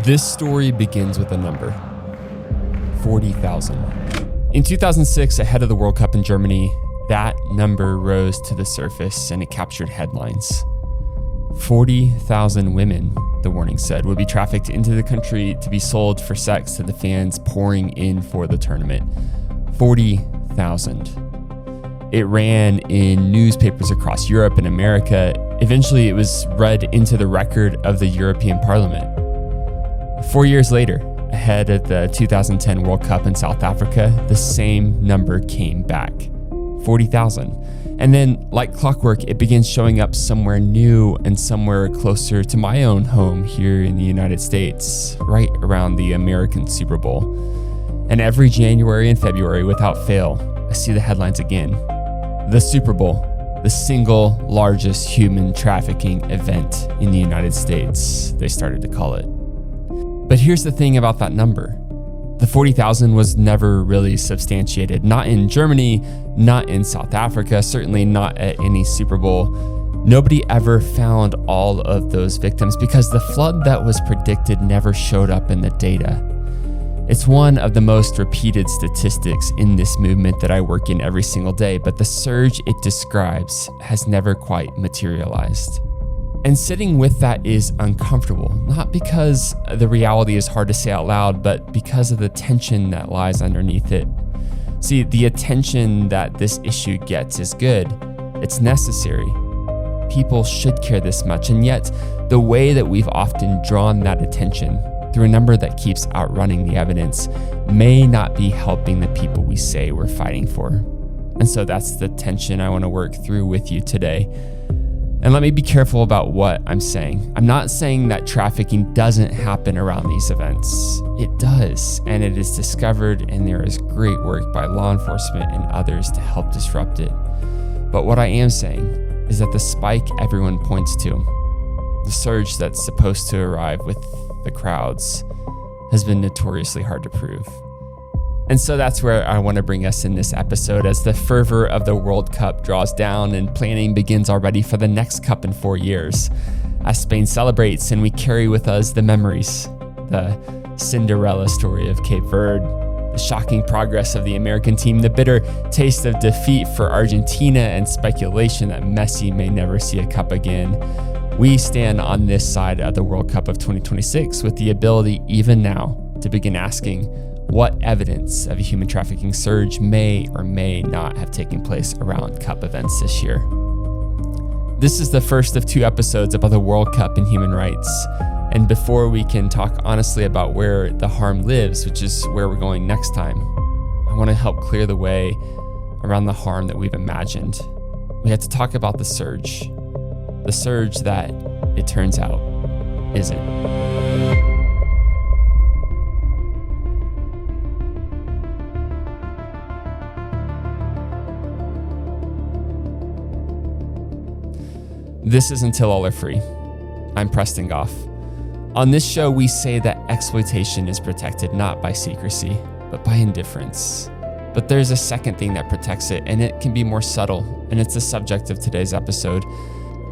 This story begins with a number, 40,000. In 2006, ahead of the World Cup in Germany, that number rose to the surface and it captured headlines. 40,000 women, the warning said, would be trafficked into the country to be sold for sex to the fans pouring in for the tournament. 40,000. It ran in newspapers across Europe and America. Eventually, it was read into the record of the European Parliament. 4 years later, ahead of the 2010 World Cup in South Africa, the same number came back, 40,000. And then, like clockwork, it begins showing up somewhere new and somewhere closer to my own home here in the United States, right around the American Super Bowl. And every January and February, without fail, I see the headlines again. The Super Bowl, the single largest human trafficking event in the United States, they started to call it. But here's the thing about that number. The 40,000 was never really substantiated. Not in Germany, not in South Africa, certainly not at any Super Bowl. Nobody ever found all of those victims because the flood that was predicted never showed up in the data. It's one of the most repeated statistics in this movement that I work in every single day, but the surge it describes has never quite materialized. And sitting with that is uncomfortable, not because the reality is hard to say out loud, but because of the tension that lies underneath it. See, the attention that this issue gets is good. It's necessary. People should care this much, and yet the way that we've often drawn that attention through a number that keeps outrunning the evidence may not be helping the people we say we're fighting for. And so that's the tension I want to work through with you today. And let me be careful about what I'm saying. I'm not saying that trafficking doesn't happen around these events. It does, and it is discovered, and there is great work by law enforcement and others to help disrupt it. But what I am saying is that the spike everyone points to, the surge that's supposed to arrive with the crowds, has been notoriously hard to prove. And so that's where I want to bring us in this episode as the fervor of the World Cup draws down and planning begins already for the next Cup in 4 years. As Spain celebrates and we carry with us the memories, the Cinderella story of Cape Verde, the shocking progress of the American team, the bitter taste of defeat for Argentina, and speculation that Messi may never see a cup again. We stand on this side of the World Cup of 2026 with the ability even now to begin asking what evidence of a human trafficking surge may or may not have taken place around Cup events this year. This is the first of 2 episodes about the World Cup and human rights. And before we can talk honestly about where the harm lives, which is where we're going next time, I want to help clear the way around the harm that we've imagined. We have to talk about the surge that, it turns out, isn't. This is Until All Are Free. I'm Preston Goff. On this show, we say that exploitation is protected not by secrecy, but by indifference. But there's a second thing that protects it, and it can be more subtle, and it's the subject of today's episode.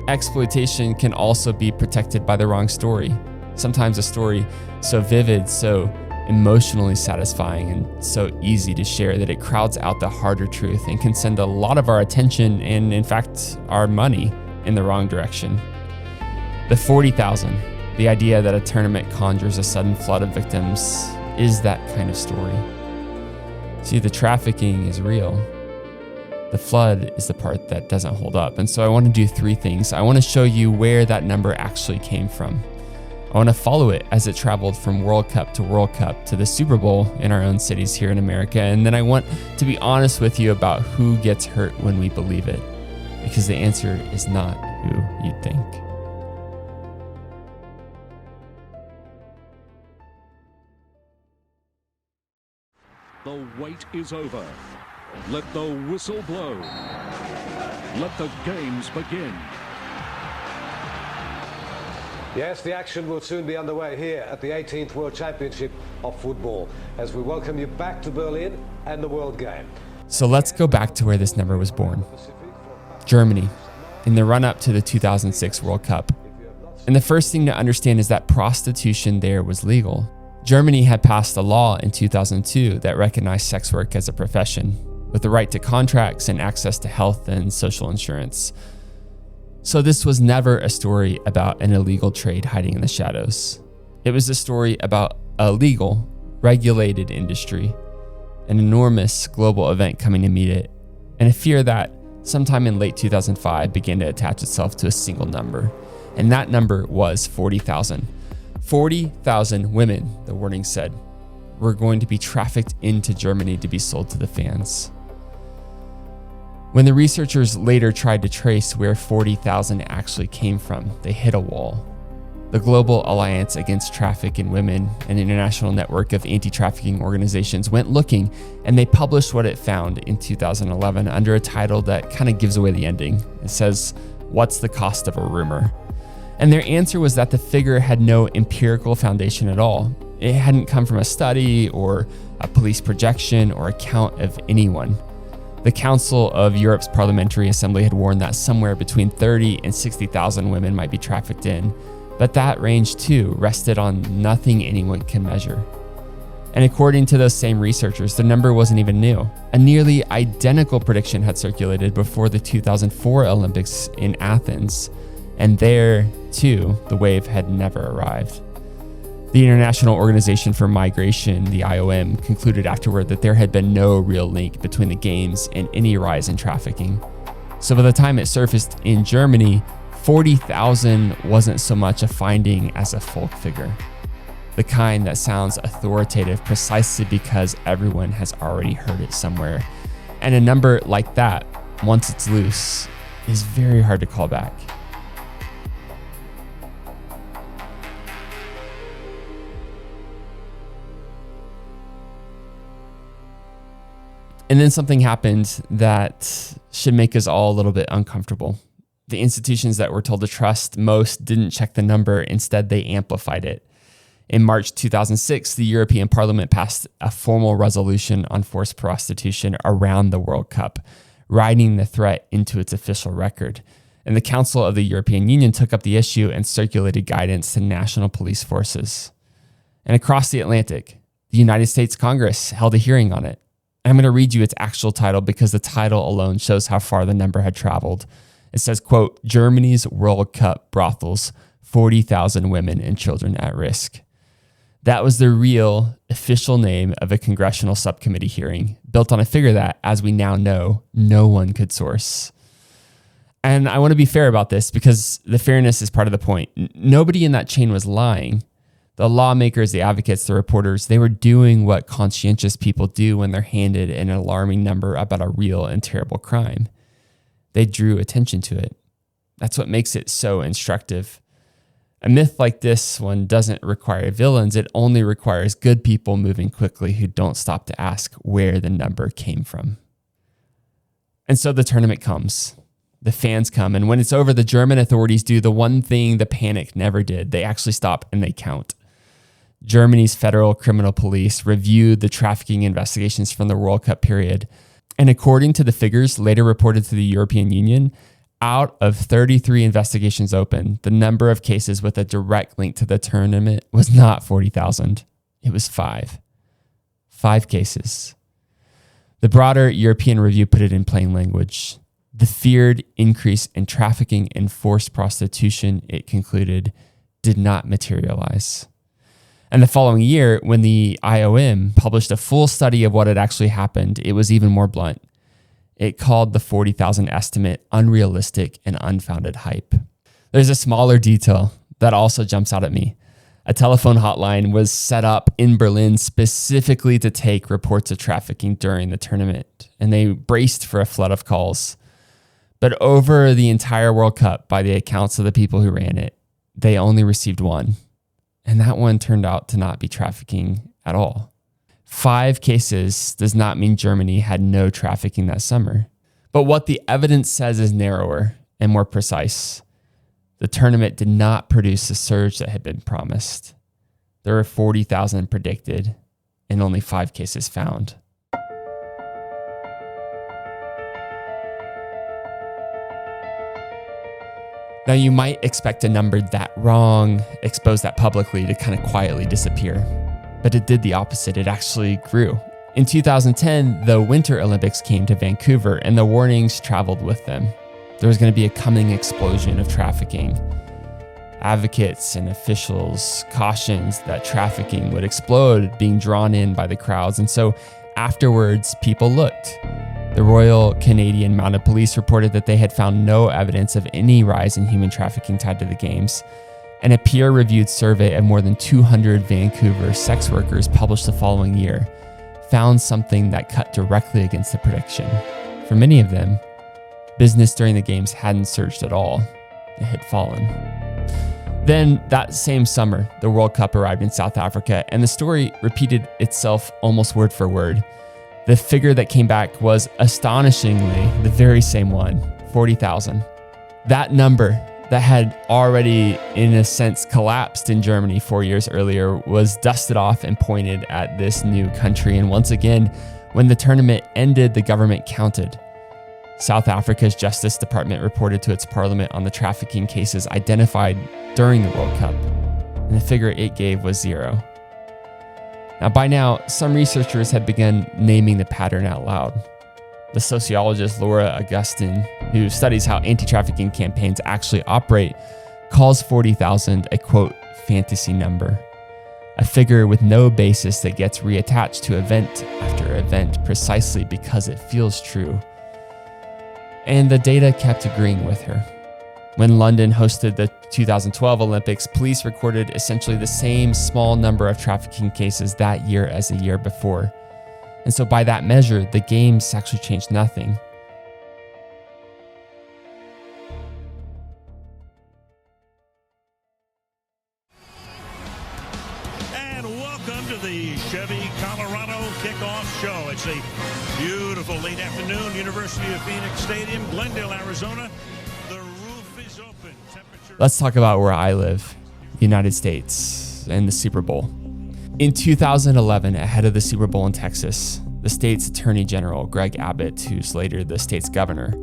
Exploitation can also be protected by the wrong story. Sometimes a story so vivid, so emotionally satisfying, and so easy to share that it crowds out the harder truth and can send a lot of our attention and, in fact, our money in the wrong direction. The 40,000, the idea that a tournament conjures a sudden flood of victims, is that kind of story. See, the trafficking is real. The flood is the part that doesn't hold up. And so I want to do 3 things. I want to show you where that number actually came from. I want to follow it as it traveled from World Cup to the Super Bowl in our own cities here in America. And then I want to be honest with you about who gets hurt when we believe it, because the answer is not who you'd think. The wait is over. Let the whistle blow. Let the games begin. Yes, the action will soon be underway here at the 18th World Championship of Football as we welcome you back to Berlin and the World Game. So let's go back to where this number was born. Germany, in the run-up to the 2006 World Cup. And the first thing to understand is that prostitution there was legal. Germany had passed a law in 2002 that recognized sex work as a profession, with the right to contracts and access to health and social insurance. So this was never a story about an illegal trade hiding in the shadows. It was a story about a legal, regulated industry, an enormous global event coming to meet it, and a fear that sometime in late 2005 began to attach itself to a single number. And that number was 40,000. 40,000 women, the warning said, were going to be trafficked into Germany to be sold to the fans. When the researchers later tried to trace where 40,000 actually came from, they hit a wall. The Global Alliance Against Traffic in Women, an international network of anti-trafficking organizations, went looking, and they published what it found in 2011 under a title that kind of gives away the ending. It says, "What's the cost of a rumor?" And their answer was that the figure had no empirical foundation at all. It hadn't come from a study or a police projection or a count of anyone. The Council of Europe's Parliamentary Assembly had warned that somewhere between 30 and 60,000 women might be trafficked in, but that range too rested on nothing anyone can measure. And according to those same researchers, the number wasn't even new. A nearly identical prediction had circulated before the 2004 Olympics in Athens, and there too, the wave had never arrived. The International Organization for Migration, the IOM, concluded afterward that there had been no real link between the games and any rise in trafficking. So by the time it surfaced in Germany, 40,000 wasn't so much a finding as a folk figure. The kind that sounds authoritative precisely because everyone has already heard it somewhere. And a number like that, once it's loose, is very hard to call back. And then something happened that should make us all a little bit uncomfortable. The institutions that we're told to trust most didn't check the number. Instead, they amplified it. In March 2006, the European Parliament passed a formal resolution on forced prostitution around the World Cup, writing the threat into its official record. And the Council of the European Union took up the issue and circulated guidance to national police forces. And across the Atlantic, the United States Congress held a hearing on it. I'm going to read you its actual title because the title alone shows how far the number had traveled. It says, quote, "Germany's World Cup brothels, 40,000 women and children at risk." That was the real official name of a congressional subcommittee hearing built on a figure that, as we now know, no one could source. And I want to be fair about this because the fairness is part of the point. Nobody in that chain was lying. The lawmakers, the advocates, the reporters, they were doing what conscientious people do when they're handed an alarming number about a real and terrible crime. They drew attention to it. That's what makes it so instructive. A myth like this one doesn't require villains. It only requires good people moving quickly who don't stop to ask where the number came from. And so the tournament comes. The fans come. And when it's over, the German authorities do the one thing the panic never did. They actually stop and they count. Germany's federal criminal police reviewed the trafficking investigations from the World Cup period. And according to the figures later reported to the European Union, out of 33 investigations open, the number of cases with a direct link to the tournament was not 40,000. It was 5. 5 cases. The broader European review put it in plain language. The feared increase in trafficking and forced prostitution, it concluded, did not materialize. And the following year, when the IOM published a full study of what had actually happened, it was even more blunt. It called the 40,000 estimate unrealistic and unfounded hype. There's a smaller detail that also jumps out at me. A telephone hotline was set up in Berlin specifically to take reports of trafficking during the tournament, and they braced for a flood of calls. But over the entire World Cup, by the accounts of the people who ran it, they only received one. And that one turned out to not be trafficking at all. 5 cases does not mean Germany had no trafficking that summer. But what the evidence says is narrower and more precise. The tournament did not produce the surge that had been promised. There were 40,000 predicted and only 5 cases found. Now, you might expect a number that wrong, exposed that publicly, to kind of quietly disappear. But it did the opposite. It actually grew. In 2010, the Winter Olympics came to Vancouver, and the warnings traveled with them. There was going to be a coming explosion of trafficking. Advocates and officials cautioned that trafficking would explode, being drawn in by the crowds. And so afterwards, people looked. The Royal Canadian Mounted Police reported that they had found no evidence of any rise in human trafficking tied to the games. And a peer-reviewed survey of more than 200 Vancouver sex workers published the following year found something that cut directly against the prediction. For many of them, business during the games hadn't surged at all. It had fallen. Then that same summer, the World Cup arrived in South Africa, and the story repeated itself almost word for word. The figure that came back was astonishingly the very same one, 40,000. That number that had already, in a sense, collapsed in Germany 4 years earlier was dusted off and pointed at this new country. And once again, when the tournament ended, the government counted. South Africa's Justice Department reported to its parliament on the trafficking cases identified during the World Cup, and the figure it gave was 0. Now, by now, some researchers had begun naming the pattern out loud. The sociologist Laura Augustin, who studies how anti-trafficking campaigns actually operate, calls 40,000 a, quote, fantasy number, a figure with no basis that gets reattached to event after event precisely because it feels true. And the data kept agreeing with her. When London hosted the 2012 Olympics, police recorded essentially the same small number of trafficking cases that year as the year before. And so by that measure, the games actually changed nothing. And welcome to the Chevy Colorado Kickoff Show. It's a beautiful late afternoon, University of Phoenix Stadium, Glendale, Arizona. The roof is open. Let's talk about where I live, the United States, and the Super Bowl. In 2011, ahead of the Super Bowl in Texas, the state's Attorney General, Greg Abbott, who's later the state's governor,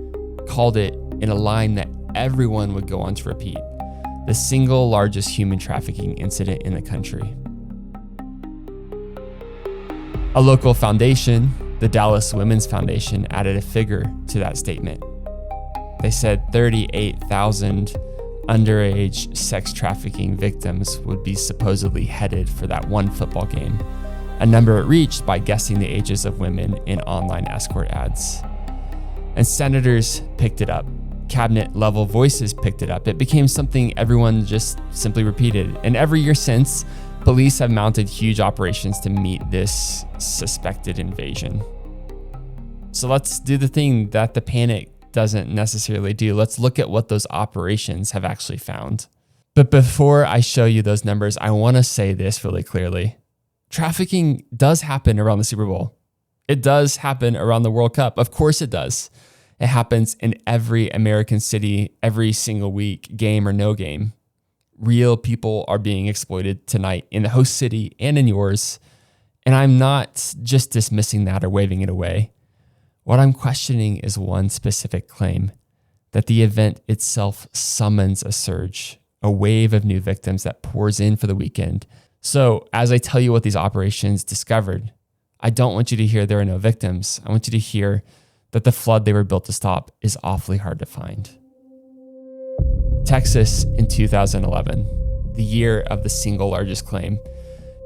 called it, in a line that everyone would go on to repeat, the single largest human trafficking incident in the country. A local foundation, the Dallas Women's Foundation, added a figure to that statement. They said 38,000 underage sex trafficking victims would be supposedly headed for that one football game, a number it reached by guessing the ages of women in online escort ads. And senators picked it up. Cabinet-level voices picked it up. It became something everyone just simply repeated. And every year since, police have mounted huge operations to meet this suspected invasion. So let's do the thing that the panic doesn't necessarily do. Let's look at what those operations have actually found. But before I show you those numbers, I want to say this really clearly. Trafficking does happen around the Super Bowl. It does happen around the World Cup. Of course it does. It happens in every American city, every single week, game or no game. Real people are being exploited tonight in the host city and in yours. And I'm not just dismissing that or waving it away. What I'm questioning is one specific claim, that the event itself summons a surge, a wave of new victims that pours in for the weekend. So as I tell you what these operations discovered, I don't want you to hear there are no victims. I want you to hear that the flood they were built to stop is awfully hard to find. Texas in 2011, the year of the single largest claim.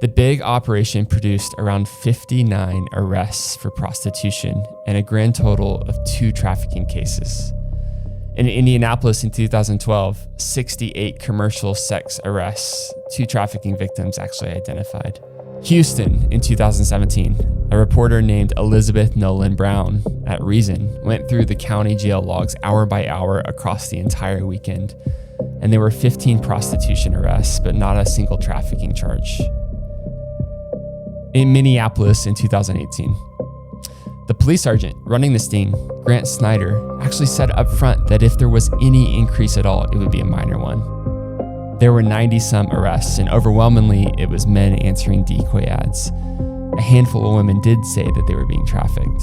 The big operation produced around 59 arrests for prostitution and a grand total of 2 trafficking cases. In Indianapolis in 2012, 68 commercial sex arrests, 2 trafficking victims actually identified. Houston in 2017, a reporter named Elizabeth Nolan Brown at Reason went through the county jail logs hour by hour across the entire weekend, and there were 15 prostitution arrests, but not a single trafficking charge. In Minneapolis in 2018, the police sergeant running the sting, Grant Snyder, actually said up front that if there was any increase at all, it would be a minor one. There were 90-some arrests, and overwhelmingly, it was men answering decoy ads. A handful of women did say that they were being trafficked.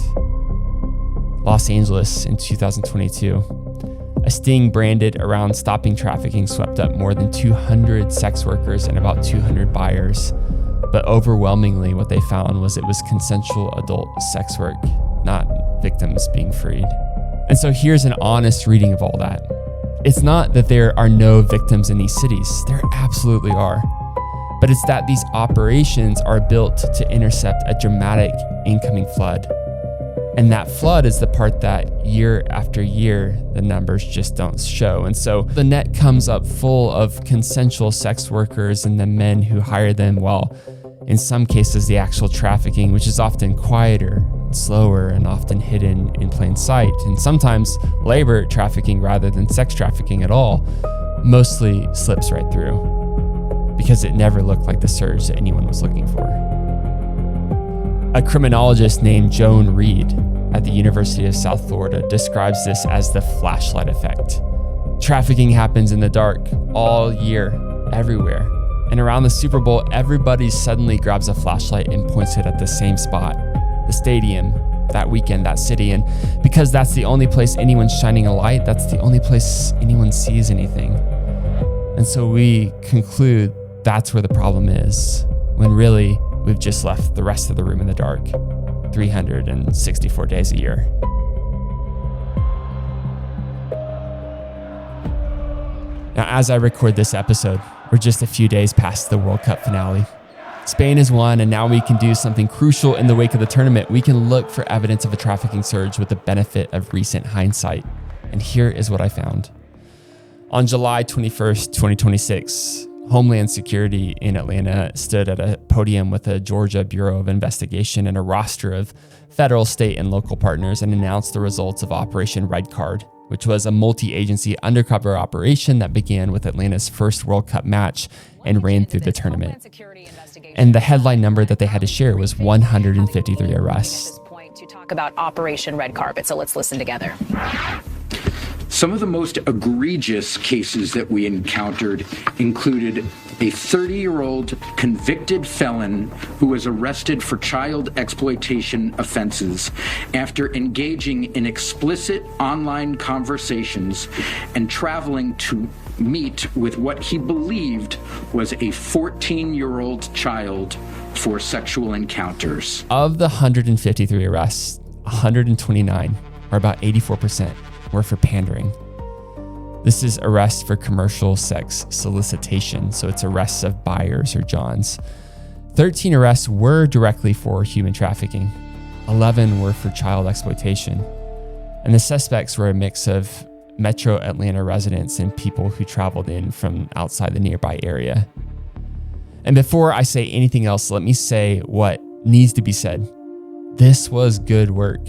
Los Angeles in 2022, a A sting branded around stopping trafficking swept up more than 200 sex workers and about 200 buyers. But overwhelmingly, what they found was it was consensual adult sex work, not victims being freed. And so here's an honest reading of all that. It's not that there are no victims in these cities. There absolutely are. But it's that these operations are built to intercept a dramatic incoming flood. And that flood is the part that year after year, the numbers just don't show. And so the net comes up full of consensual sex workers and the men who hire them, while in some cases, the actual trafficking, which is often quieter, slower, and often hidden in plain sight, and sometimes labor trafficking rather than sex trafficking at all, mostly slips right through because it never looked like the surge that anyone was looking for. A criminologist named Joan Reed at the University of South Florida describes this as the flashlight effect. Trafficking happens in the dark all year, everywhere. And around the Super Bowl, everybody suddenly grabs a flashlight and points it at the same spot, the stadium, that weekend, that city. And because that's the only place anyone's shining a light, that's the only place anyone sees anything. And so we conclude that's where the problem is, when really we've just left the rest of the room in the dark 364 days a year. Now, as I record this episode, we're just a few days past the World Cup finale. Spain has won, and now we can do something crucial in the wake of the tournament. We can look for evidence of a trafficking surge with the benefit of recent hindsight. And here is what I found. On July 21st, 2026, Homeland Security in Atlanta stood at a podium with the Georgia Bureau of Investigation and a roster of federal, state, and local partners and announced the results of Operation Red Card, which was a multi-agency undercover operation that began with Atlanta's first World Cup match and ran through the tournament. And the headline number that they had to share was 153 arrests. To talk about Operation Red Carpet, so let's listen together. Some of the most egregious cases that we encountered included a 30-year-old convicted felon who was arrested for child exploitation offenses after engaging in explicit online conversations and traveling to meet with what he believed was a 14-year-old child for sexual encounters. Of the 153 arrests, 129, or about 84%, were for pandering. This is arrests for commercial sex solicitation, so it's arrests of buyers or Johns. 13 arrests were directly for human trafficking. 11 were for child exploitation. And the suspects were a mix of Metro Atlanta residents and people who traveled in from outside the nearby area. And before I say anything else, let me say what needs to be said. This was good work.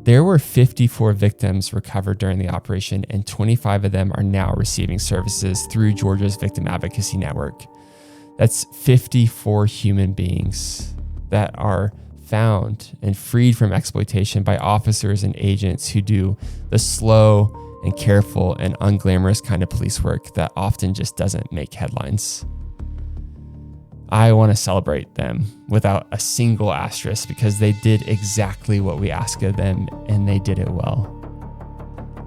There were 54 victims recovered during the operation, and 25 of them are now receiving services through Georgia's Victim Advocacy Network. That's 54 human beings that are found and freed from exploitation by officers and agents who do the slow and careful and unglamorous kind of police work that often just doesn't make headlines. I want to celebrate them without a single asterisk because they did exactly what we asked of them and they did it well.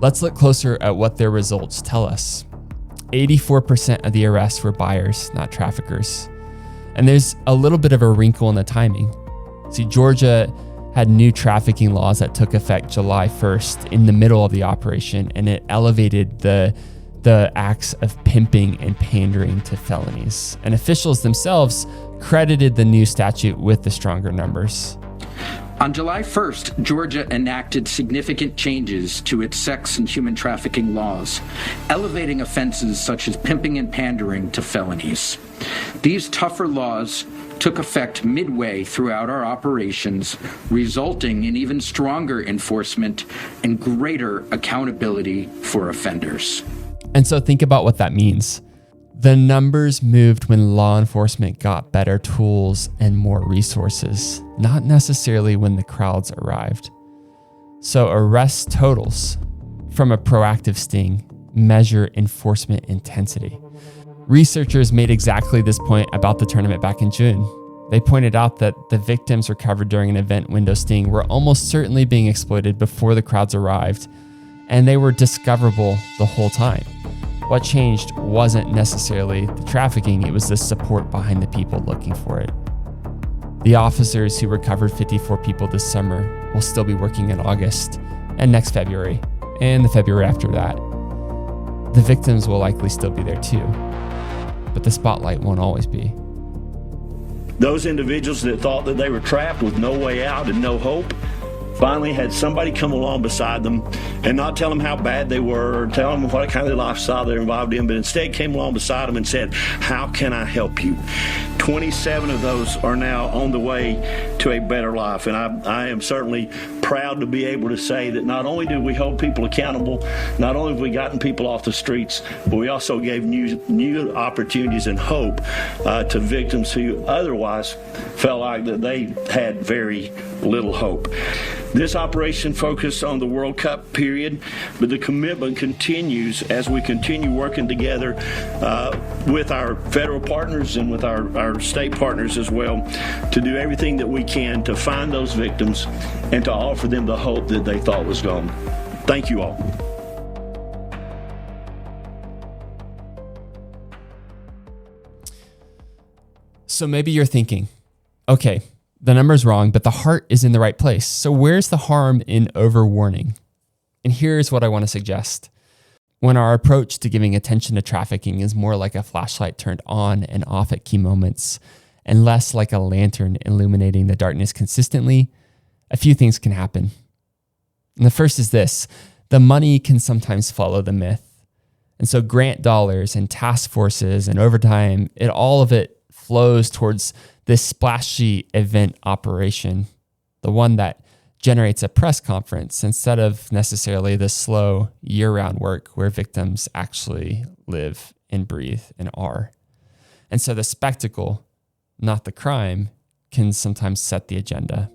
Let's look closer at what their results tell us. 84% of the arrests were buyers, not traffickers. And there's a little bit of a wrinkle in the timing. See, Georgia had new trafficking laws that took effect July 1st in the middle of the operation, and it elevated the acts of pimping and pandering to felonies. And officials themselves credited the new statute with the stronger numbers. On July 1st, Georgia enacted significant changes to its sex and human trafficking laws, elevating offenses such as pimping and pandering to felonies. These tougher laws took effect midway throughout our operations, resulting in even stronger enforcement and greater accountability for offenders. And so think about what that means. The numbers moved when law enforcement got better tools and more resources, not necessarily when the crowds arrived. So arrest totals from a proactive sting measure enforcement intensity. Researchers made exactly this point about the tournament back in June. They pointed out that the victims recovered during an event window sting were almost certainly being exploited before the crowds arrived. and they were discoverable the whole time. What changed wasn't necessarily the trafficking, it was the support behind the people looking for it. The officers who recovered 54 people this summer will still be working in August and next February, and the February after that. The victims will likely still be there too, but the spotlight won't always be. Those individuals that thought that they were trapped with no way out and no hope finally had somebody come along beside them and not tell them how bad they were or tell them what kind of lifestyle they're involved in, but instead came along beside them and said, "How can I help you?" 27 of those are now on the way to a better life. And I am certainly proud to be able to say that not only did we hold people accountable, not only have we gotten people off the streets, but we also gave new opportunities and hope to victims who otherwise felt like that they had very little hope. This operation focused on the World Cup period, but the commitment continues as we continue working together with our federal partners and with our state partners as well to do everything that we can to find those victims and to offer them the hope that they thought was gone. Thank you all. So maybe you're thinking, okay, the number's wrong, but the heart is in the right place. So where's the harm in overwarning? And here's what I want to suggest. When our approach to giving attention to trafficking is more like a flashlight turned on and off at key moments, and less like a lantern illuminating the darkness consistently, a few things can happen. And the first is this: the money can sometimes follow the myth. And so grant dollars and task forces and overtime, all of it flows towards this splashy event operation, the one that generates a press conference instead of necessarily the slow year-round work where victims actually live and breathe and are. And so the spectacle, not the crime, can sometimes set the agenda.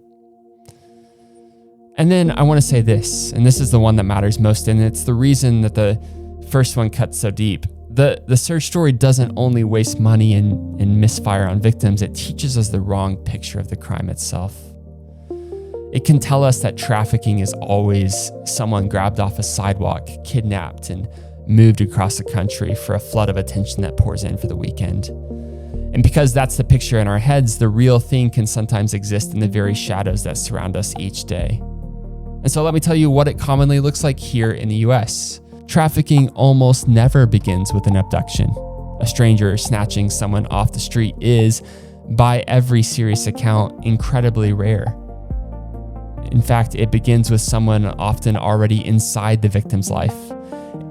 And then I want to say this, and this is the one that matters most, and it's the reason that the first one cuts so deep. The search story doesn't only waste money and misfire on victims, it teaches us the wrong picture of the crime itself. It can tell us that trafficking is always someone grabbed off a sidewalk, kidnapped, and moved across the country for a flood of attention that pours in for the weekend. And because that's the picture in our heads, the real thing can sometimes exist in the very shadows that surround us each day. And so let me tell you what it commonly looks like here in the US. Trafficking almost never begins with an abduction. A stranger snatching someone off the street is, by every serious account, incredibly rare. In fact, it begins with someone often already inside the victim's life.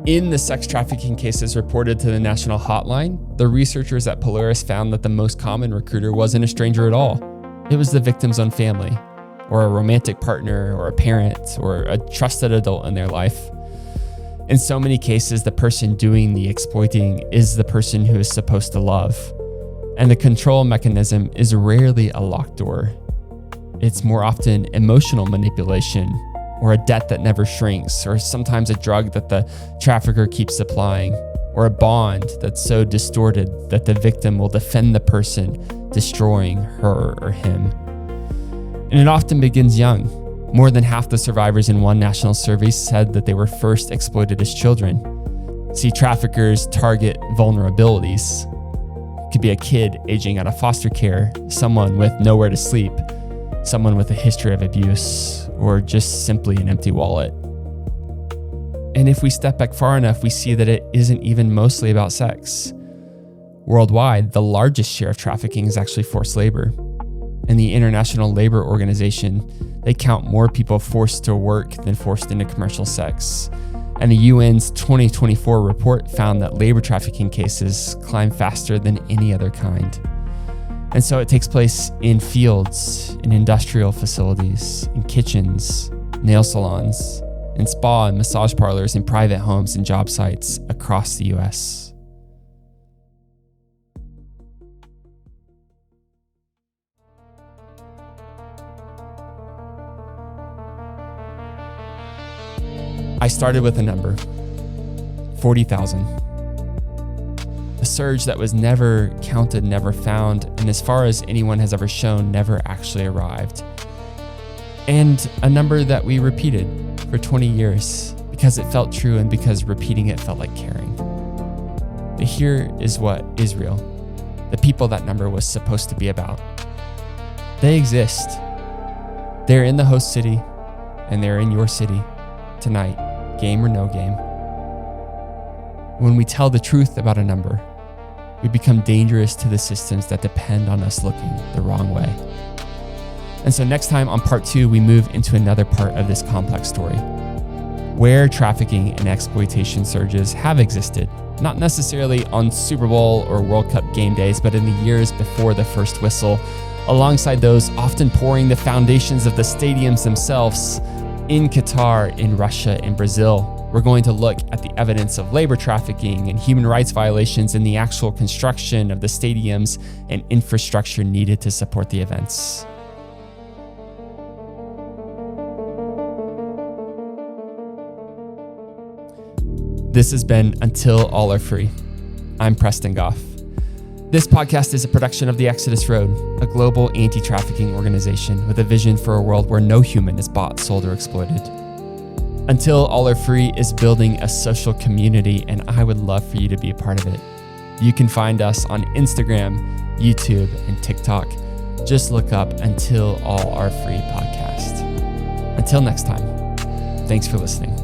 In the sex trafficking cases reported to the National Hotline, the researchers at Polaris found that the most common recruiter wasn't a stranger at all. It was the victim's own family, or a romantic partner, or a parent, or a trusted adult in their life. In so many cases, the person doing the exploiting is the person who is supposed to love. And the control mechanism is rarely a locked door. It's more often emotional manipulation, or a debt that never shrinks, or sometimes a drug that the trafficker keeps supplying, or a bond that's so distorted that the victim will defend the person destroying her or him. And it often begins young. More than half the survivors in one national survey said that they were first exploited as children. See, traffickers target vulnerabilities. It could be a kid aging out of foster care, someone with nowhere to sleep, someone with a history of abuse, or just simply an empty wallet. And if we step back far enough, we see that it isn't even mostly about sex. Worldwide, the largest share of trafficking is actually forced labor. In the International Labor Organization, they count more people forced to work than forced into commercial sex. And the UN's 2024 report found that labor trafficking cases climb faster than any other kind. And so it takes place in fields, in industrial facilities, in kitchens, nail salons, in spa and massage parlors, in private homes and job sites across the US. I started with a number, 40,000. A surge that was never counted, never found, and as far as anyone has ever shown, never actually arrived. And a number that we repeated for 20 years because it felt true and because repeating it felt like caring. But here is what Israel, the people that number was supposed to be about. They exist. They're in the host city, and they're in your city tonight, game or no game. When we tell the truth about a number, we become dangerous to the systems that depend on us looking the wrong way. And so next time on part 2, we move into another part of this complex story, where trafficking and exploitation surges have existed, not necessarily on Super Bowl or World Cup game days, but in the years before the first whistle, alongside those often pouring the foundations of the stadiums themselves in Qatar, in Russia, in Brazil. We're going to look at the evidence of labor trafficking and human rights violations in the actual construction of the stadiums and infrastructure needed to support the events. This has been Until All Are Free. I'm Preston Goff. This podcast is a production of the Exodus Road, a global anti-trafficking organization with a vision for a world where no human is bought, sold, or exploited. Until All Are Free is building a social community, and I would love for you to be a part of it. You can find us on Instagram, YouTube, and TikTok. Just look up Until All Are Free podcast. Until next time, thanks for listening.